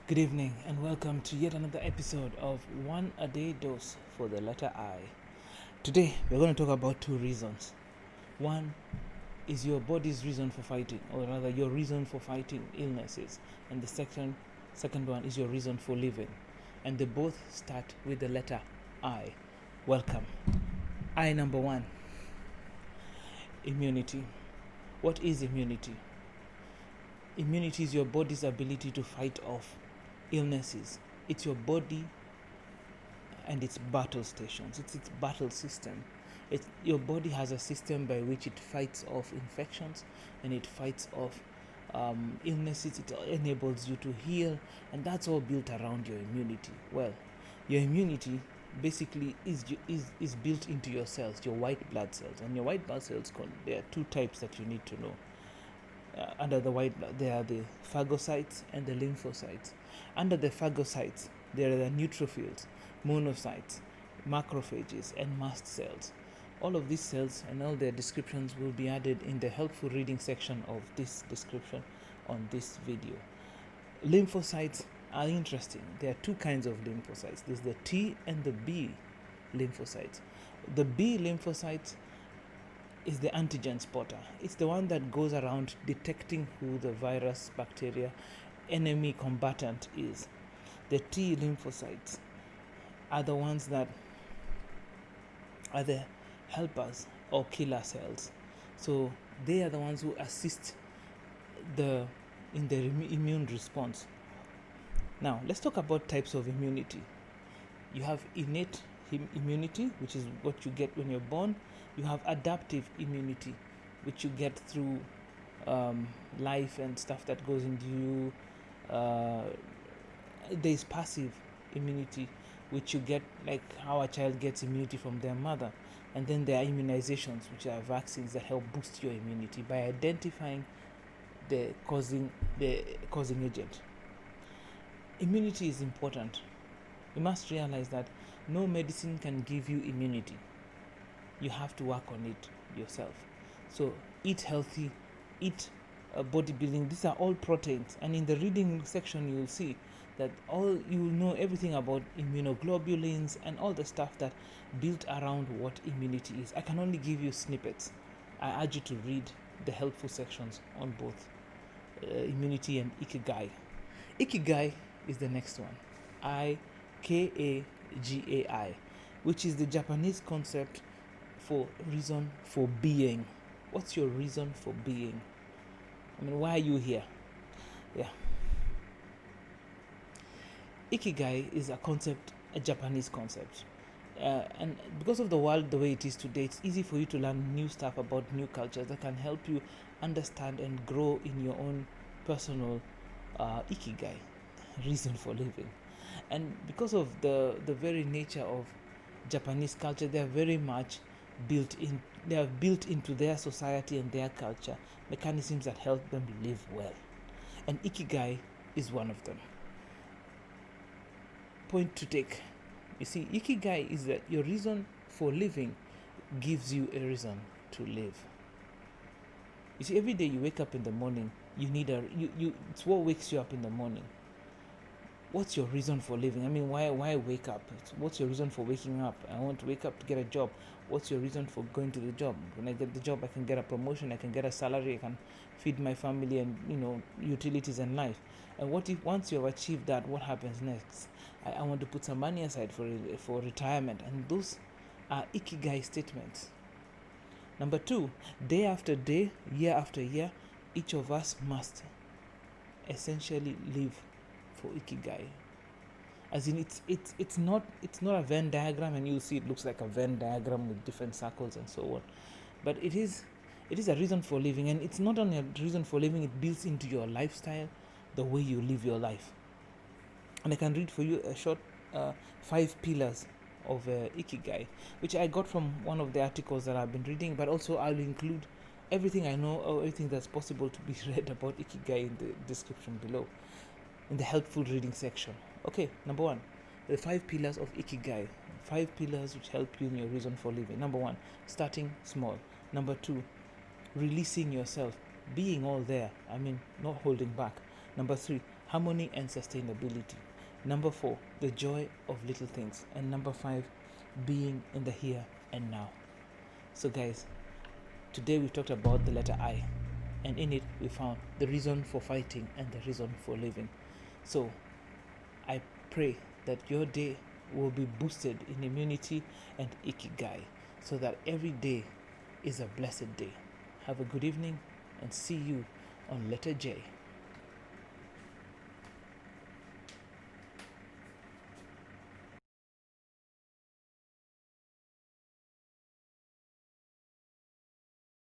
Good evening and welcome to yet another episode of One a Day Dose for the letter I. Today we're going to talk about two reasons. One is your body's reason for fighting, or rather your reason for fighting illnesses, and the second one is your reason for living. And they both start with the letter I. Welcome. I number one. Immunity. What is immunity? Immunity is your body's ability to fight off illnesses. It's your body and its battle stations. It's its battle system. Your body has a system by which it fights off infections and it fights off illnesses. It enables you to heal, and that's all built around your immunity. Well, your immunity basically is built into your cells, your white blood cells. And your white blood cells, there are two types that you need to know. Under the white blood, there are the phagocytes and the lymphocytes. Under the phagocytes, there are the neutrophils, monocytes, macrophages, and mast cells. All of these cells and all their descriptions will be added in the helpful reading section of this description on this video. Lymphocytes are interesting. There are two kinds of lymphocytes. There's the T and the B lymphocytes. The B lymphocytes is the antigen spotter. It's the one that goes around detecting who the virus, bacteria, enemy combatant is. The T lymphocytes are the ones that are the helpers or killer cells. So they are the ones who assist in the immune response. Now let's talk about types of immunity. You have innate immunity, which is what you get when you're born. You have adaptive immunity, which you get through life and stuff that goes into you. There's passive immunity, which you get like how a child gets immunity from their mother. And then there are immunizations, which are vaccines that help boost your immunity by identifying the causing agent. Immunity is important. You must realize that no medicine can give you immunity. You have to work on it yourself. So eat healthy, eat bodybuilding. These are all proteins. And in the reading section, you will see that you will know everything about immunoglobulins and all the stuff that built around what immunity is. I can only give you snippets. I urge you to read the helpful sections on both immunity and ikigai. Ikigai is the next one. Ikagai, which is the Japanese concept for reason for being. What's your reason for being? I mean, why are you here? Yeah. Ikigai is a Japanese concept. And because of the world the way it is today, it's easy for you to learn new stuff about new cultures that can help you understand and grow in your own personal ikigai, reason for living. And because of the very nature of Japanese culture, they are very much built into their society and their culture mechanisms that help them live well. And ikigai is one of them. Point to take. You see, ikigai is that your reason for living gives you a reason to live. You see, every day you wake up in the morning, it's what wakes you up in the morning. What's your reason for living? I mean, why wake up? What's your reason for waking up? I want to wake up to get a job. What's your reason for going to the job? When I get the job, I can get a promotion, I can get a salary, I can feed my family and utilities and life. And what if once you have achieved that, what happens next? I want to put some money aside for retirement. And those are ikigai statements. Number 2, day after day, year after year, each of us must essentially live for ikigai. As in, it's not a Venn diagram, and you'll see it looks like a Venn diagram with different circles and so on. But it is a reason for living, and it's not only a reason for living, it builds into your lifestyle, the way you live your life. And I can read for you a short 5 pillars of ikigai, which I got from one of the articles that I've been reading, but also I'll include everything I know or everything that's possible to be read about ikigai in the description below, in the helpful reading section. Okay, number 1, the 5 pillars of ikigai. 5 pillars which help you in your reason for living. Number 1, starting small. Number 2, releasing yourself, being all there. I mean, not holding back. Number 3, harmony and sustainability. Number 4, the joy of little things. And number 5, being in the here and now. So guys, today we talked about the letter I, and in it we found the reason for fighting and the reason for living. So I pray that your day will be boosted in immunity and ikigai, so that every day is a blessed day. Have a good evening and see you on letter J.